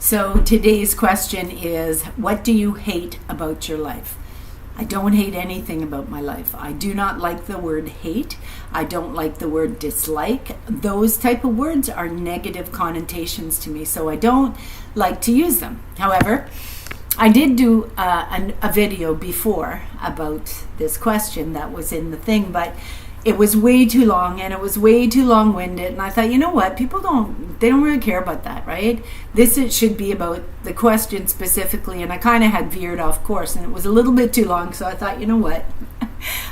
So today's question is, what do you hate about your life? I don't hate anything about my life. I do not like the word hate. I don't like the word dislike. Those type of words are negative connotations to me, so I don't like to use them. However, I did do a video before about this question that was in the thing, but it was way too long and it was way too long-winded, and I thought, you know what, people don't really care about that, right? It should be about the question specifically, and I kind of had veered off course and it was a little bit too long, so I thought, you know what,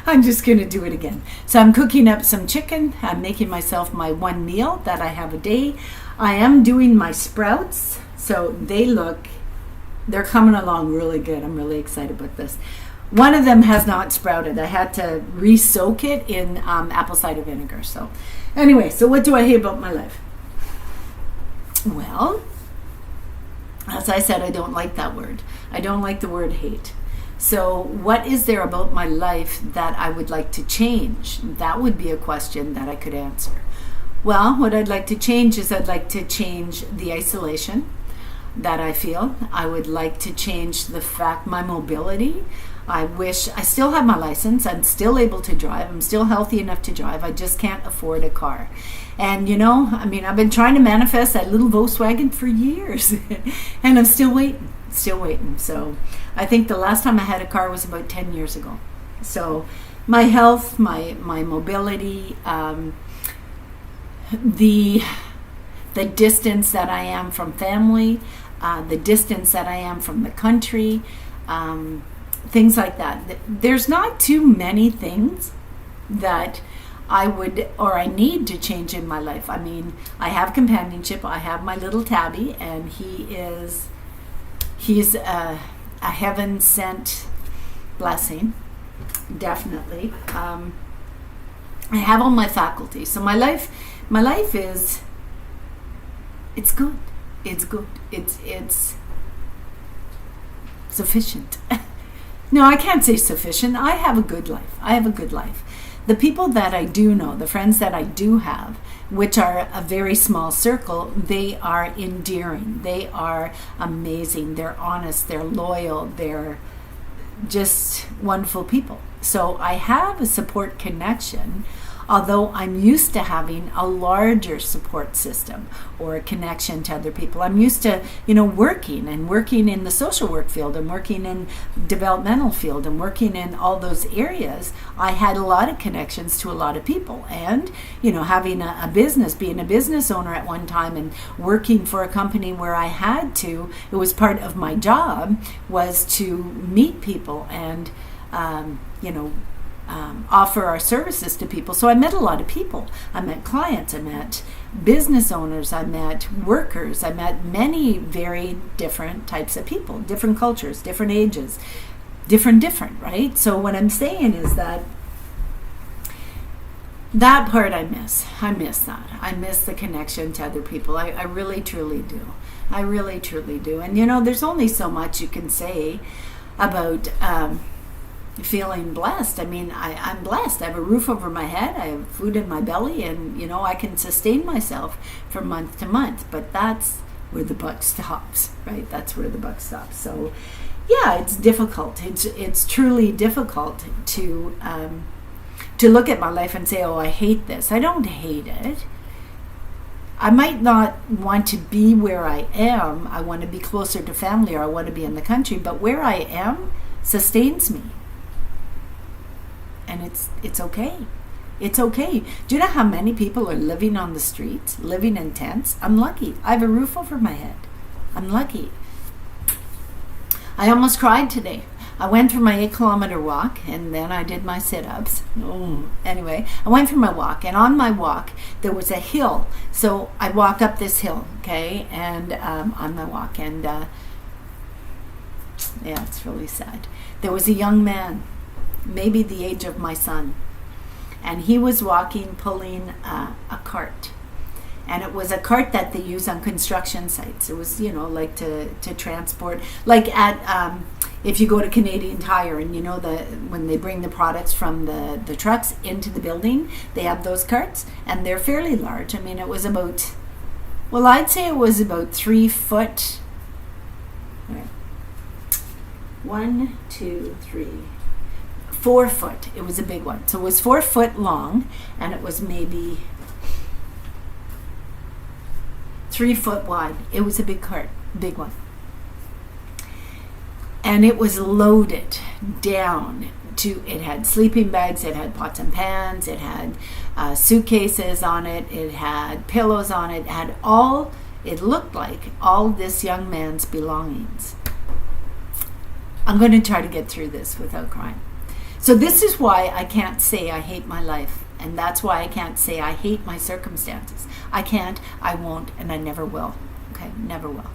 I'm just going to do it again. So I'm cooking up some chicken. I'm making myself my one meal that I have a day. I am doing my sprouts, so they're coming along really good. I'm really excited about this. One of them has not sprouted. I had to re-soak it in apple cider vinegar. So anyway, so what do I hate about my life? Well, as I said, I don't like that word. I don't like the word hate. So what is there about my life that I would like to change? That would be a question that I could answer. Well, what I'd like to change is I'd like to change the isolation that I feel. I would like to change the fact, my mobility. I wish I still have my license. I'm still able to drive. I'm still healthy enough to drive. I just can't afford a car. And I've been trying to manifest that little Volkswagen for years and I'm still waiting. So I think the last time I had a car was about 10 years ago. So my health, my mobility, the distance that I am from family, the distance that I am from the country, things like that. There's not too many things that I would or I need to change in my life. I mean, I have companionship. I have my little Tabby, and he's a heaven sent blessing, definitely. I have all my faculties. So my life is, it's good. It's good. It's sufficient. No, I can't say sufficient. I have a good life. The people that I do know, the friends that I do have, which are a very small circle, they are endearing. They are amazing. They're honest. They're loyal. They're just wonderful people. So I have a support connection, although I'm used to having a larger support system or a connection to other people. I'm used to, working in the social work field and working in developmental field and working in all those areas. I had a lot of connections to a lot of people, and, having a business, being a business owner at one time and working for a company where I had to, it was part of my job, was to meet people and, offer our services to people. So I met a lot of people. I met clients, I met business owners, I met workers, I met many very different types of people, different cultures, different ages, different, right? So what I'm saying is that part I miss. I miss that. I miss the connection to other people. I really, truly do. I really, truly do. And, there's only so much you can say about feeling blessed. I mean, I'm blessed. I have a roof over my head. I have food in my belly, and I can sustain myself from month to month. But that's where the buck stops, right? That's where the buck stops. So, yeah, it's difficult. It's truly difficult to look at my life and say, "Oh, I hate this." I don't hate it. I might not want to be where I am. I want to be closer to family, or I want to be in the country. But where I am sustains me. And it's okay. It's okay. Do you know how many people are living on the streets, living in tents? I'm lucky. I have a roof over my head. I'm lucky. I almost cried today. I went for my 8-kilometer walk, and then I did my sit-ups. Anyway, I went for my walk, and on my walk, there was a hill. So I walk up this hill, okay, and on my walk, and yeah, it's really sad. There was a young man, maybe the age of my son, and he was walking, pulling a cart, and it was a cart that they use on construction sites. It was, like to transport, like at if you go to Canadian Tire, and when they bring the products from the trucks into the building, they have those carts, and they're fairly large. I mean, it was about, I'd say it was about 3 foot 1, 2, 3, 4 foot. It was a big one. So it was 4 foot long, and it was maybe 3 foot wide. It was a big cart, big one. And it was loaded down to, it had sleeping bags, it had pots and pans, it had suitcases on it, it had pillows on it, had all, it looked like all this young man's belongings. I'm going to try to get through this without crying. So this is why I can't say I hate my life. And that's why I can't say I hate my circumstances. I can't, I won't, and I never will. Okay, never will.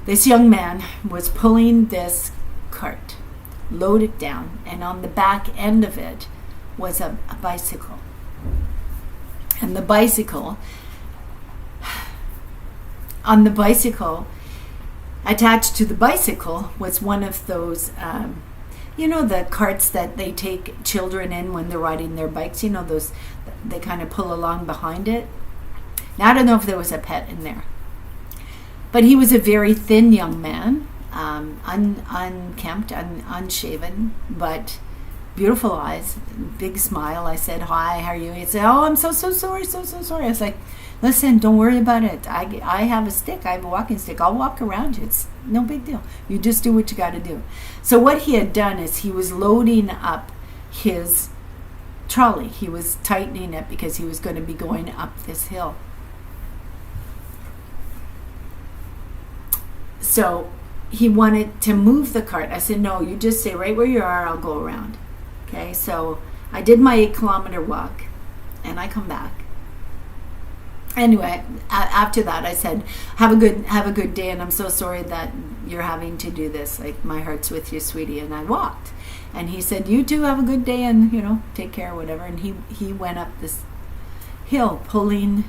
This young man was pulling this cart, loaded down, and on the back end of it was a bicycle. And the bicycle, on the bicycle, attached to the bicycle was one of those, you know, the carts that they take children in when they're riding their bikes, you know, those, they kind of pull along behind it. Now, I don't know if there was a pet in there. But he was a very thin young man, unkempt, unshaven, but beautiful eyes, big smile. I said, "Hi, how are you?" He said, "Oh, I'm so sorry. I was like, "Listen, don't worry about it. I have a stick. I have a walking stick. I'll walk around you. It's no big deal. You just do what you got to do." So what he had done is he was loading up his trolley. He was tightening it because he was going to be going up this hill. So he wanted to move the cart. I said, "No, you just stay right where you are. I'll go around." Okay, so I did my 8-kilometer walk, and I come back. Anyway, after that, I said, have a good day, and I'm so sorry that you're having to do this. Like, my heart's with you, sweetie. And I walked. And he said, "You too, have a good day, and, you know, take care, whatever." And he went up this hill pulling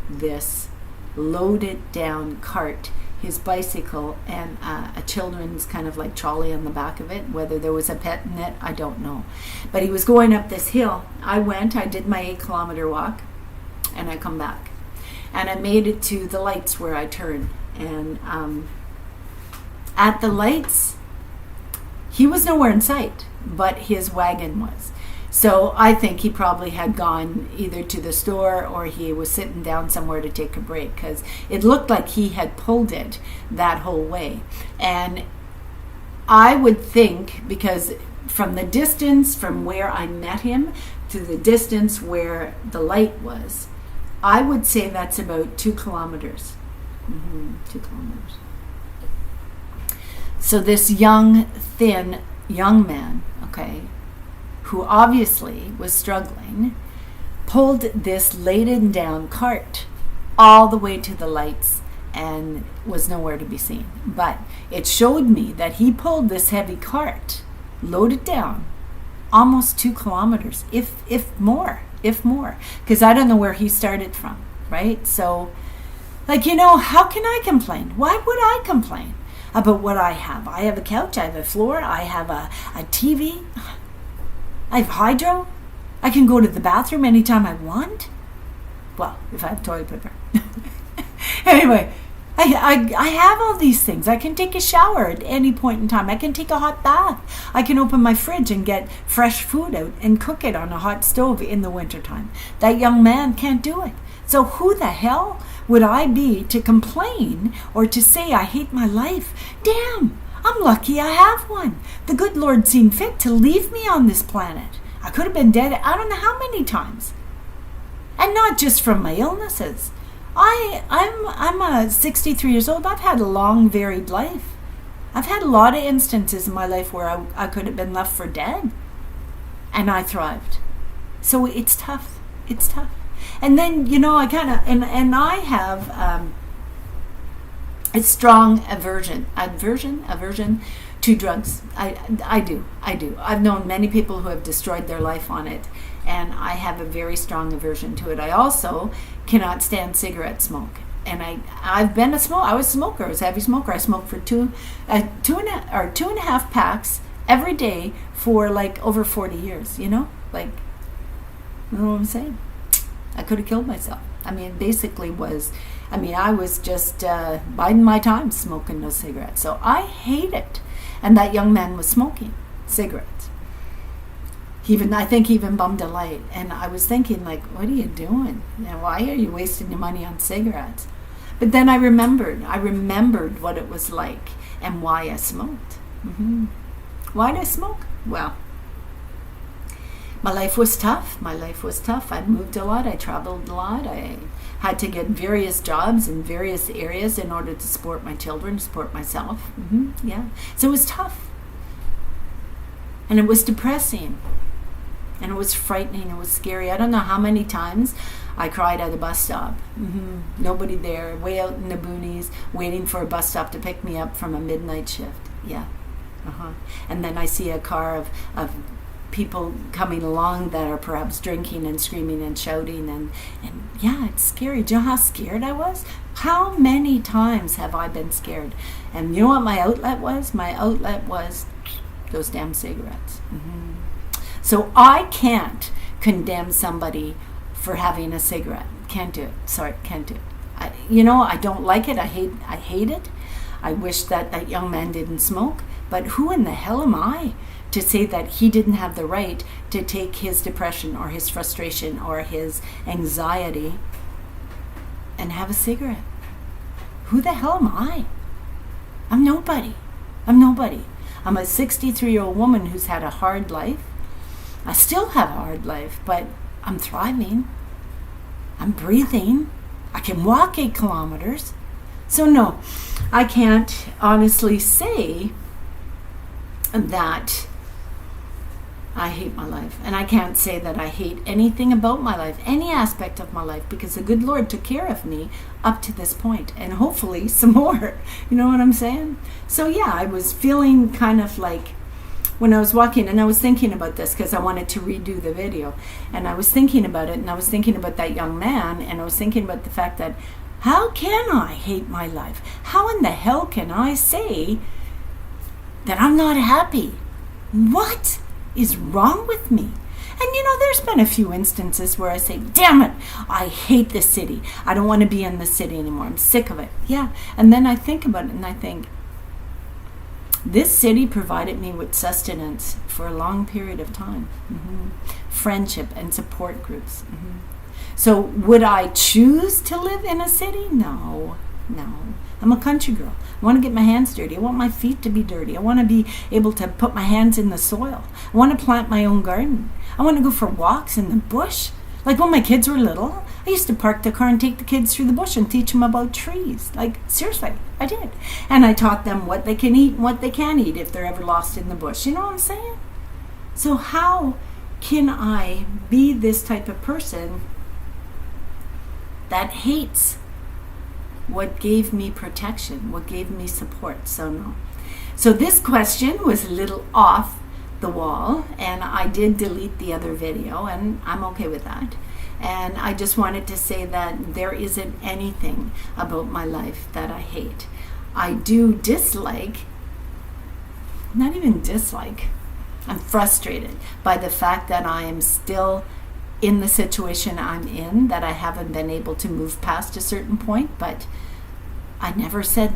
this loaded down cart, his bicycle, and a children's kind of like trolley on the back of it. Whether there was a pet in it, I don't know. But he was going up this hill. I did my 8-kilometer walk, and I come back. And I made it to the lights where I turned. And at the lights, he was nowhere in sight, but his wagon was. So I think he probably had gone either to the store or he was sitting down somewhere to take a break, because it looked like he had pulled it that whole way. And I would think, because from the distance from where I met him to the distance where the light was, I would say that's about 2 kilometers. 2 kilometers. So this thin young man, okay, who obviously was struggling, pulled this laden down cart all the way to the lights and was nowhere to be seen. But it showed me that he pulled this heavy cart, loaded down, almost 2 kilometers, if more, because I don't know where he started from, right? So, like, you know, how can I complain? Why would I complain about what I have? I have a couch, I have a floor, I have a TV, I have hydro, I can go to the bathroom anytime I want. Well, if I have toilet paper. Anyway, I have all these things. I can take a shower at any point in time. I can take a hot bath. I can open my fridge and get fresh food out and cook it on a hot stove in the wintertime. That young man can't do it. So who the hell would I be to complain or to say I hate my life? Damn, I'm lucky I have one. The good Lord seen fit to leave me on this planet. I could have been dead I don't know how many times. And not just from my illnesses. I'm 63 years old. I've had a long, varied life. I've had a lot of instances in my life where I could have been left for dead. And I thrived. So it's tough. It's tough. And then, you know, I kind of, and I have a strong aversion to drugs. I do. I've known many people who have destroyed their life on it, and I have a very strong aversion to it. I also cannot stand cigarette smoke. And I've been I was a smoker. I was a heavy smoker. I smoked for two and a half packs every day for like over 40 years, you know? Like, you know what I'm saying? I could have killed myself. I mean, it basically was I mean, I was just biding my time smoking those cigarettes. So I hate it. And that young man was smoking cigarettes. I think he even bummed a light. And I was thinking, like, what are you doing? Why are you wasting your money on cigarettes? But then I remembered what it was like and why I smoked. Why did I smoke? Well, my life was tough. I moved a lot. I traveled a lot. I had to get various jobs in various areas in order to support my children, support myself. Yeah. So it was tough. And it was depressing. And it was frightening. It was scary. I don't know how many times I cried at a bus stop. Nobody there, way out in the boonies, waiting for a bus stop to pick me up from a midnight shift. Yeah. And then I see a car of people coming along that are perhaps drinking and screaming and shouting. And yeah, it's scary. Do you know how scared I was? How many times have I been scared? And you know what my outlet was? My outlet was those damn cigarettes. So I can't condemn somebody for having a cigarette. Can't do it. Sorry, can't do it. I don't like it. I hate it. I wish that young man didn't smoke. But who in the hell am I to say that he didn't have the right to take his depression or his frustration or his anxiety and have a cigarette? Who the hell am I? I'm nobody. I'm a 63-year-old woman who's had a hard life. I still have a hard life, but I'm thriving. I'm breathing. I can walk 8 kilometers. So no, I can't honestly say that I hate my life. And I can't say that I hate anything about my life, any aspect of my life, because the good Lord took care of me up to this point, and hopefully some more. You know what I'm saying? So yeah, I was feeling kind of like, when I was walking, and I was thinking about this because I wanted to redo the video, and I was thinking about it, and I was thinking about that young man, and I was thinking about the fact that how can I hate my life? How in the hell can I say that I'm not happy? What is wrong with me? And there's been a few instances where I say, damn it, I hate this city. I don't want to be in this city anymore. I'm sick of it. Yeah. And then I think about it and I think, this city provided me with sustenance for a long period of time. Friendship and support groups. So would I choose to live in a city? No. I'm a country girl. I want to get my hands dirty. I want my feet to be dirty. I want to be able to put my hands in the soil. I want to plant my own garden. I want to go for walks in the bush. Like when my kids were little, I used to park the car and take the kids through the bush and teach them about trees. Like, seriously, I did. And I taught them what they can eat and what they can't eat if they're ever lost in the bush. You know what I'm saying? So how can I be this type of person that hates what gave me protection, what gave me support? So no. So this question was a little off the wall, and I did delete the other video, and I'm okay with that. And I just wanted to say that there isn't anything about my life that I hate. I do dislike, not even dislike, I'm frustrated by the fact that I am still in the situation I'm in, that I haven't been able to move past a certain point, but I never say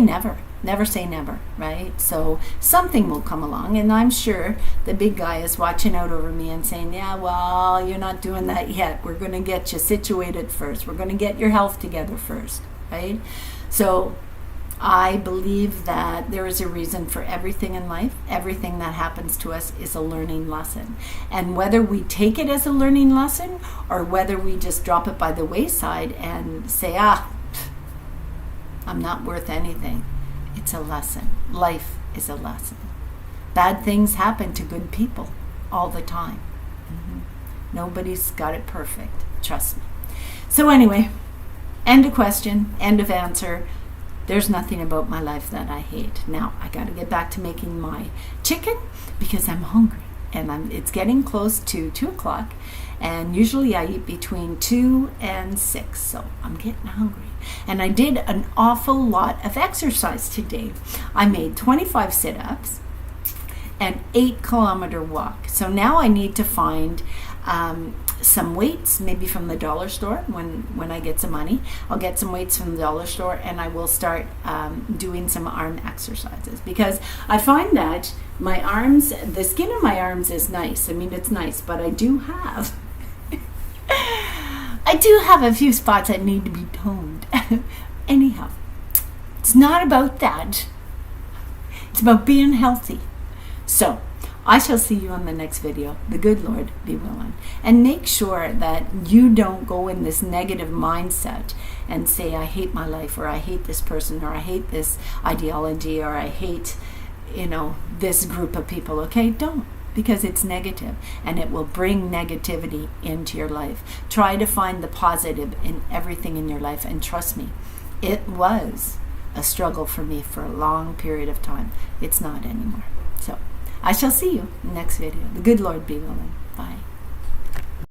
never, right? So something will come along, and I'm sure the big guy is watching out over me and saying, yeah, well, you're not doing that yet. We're going to get you situated first. We're going to get your health together first, right? So I believe that there is a reason for everything in life. Everything that happens to us is a learning lesson. And whether we take it as a learning lesson or whether we just drop it by the wayside and say, I'm not worth anything, it's a lesson. Life is a lesson. Bad things happen to good people all the time. Nobody's got it perfect. Trust me. So anyway, end of question, end of answer. There's nothing about my life that I hate. Now, I got to get back to making my chicken because I'm hungry. And it's getting close to 2 o'clock. And usually I eat between 2 and 6. So I'm getting hungry. And I did an awful lot of exercise today. I made 25 sit-ups and 8-kilometer walk. So now I need to find some weights, maybe from the dollar store. When I get some money, I'll get some weights from the dollar store, and I will start doing some arm exercises, because I find that my arms, the skin of my arms is nice. I mean, it's nice, but I do have a few spots that need to be toned. Anyhow, it's not about that. It's about being healthy. So I shall see you on the next video. The good Lord be willing. And make sure that you don't go in this negative mindset and say, I hate my life, or I hate this person, or I hate this ideology, or I hate, this group of people. Okay, don't. Because it's negative, and it will bring negativity into your life. Try to find the positive in everything in your life, and trust me, it was a struggle for me for a long period of time. It's not anymore. So I shall see you in the next video. The good Lord be willing. Bye.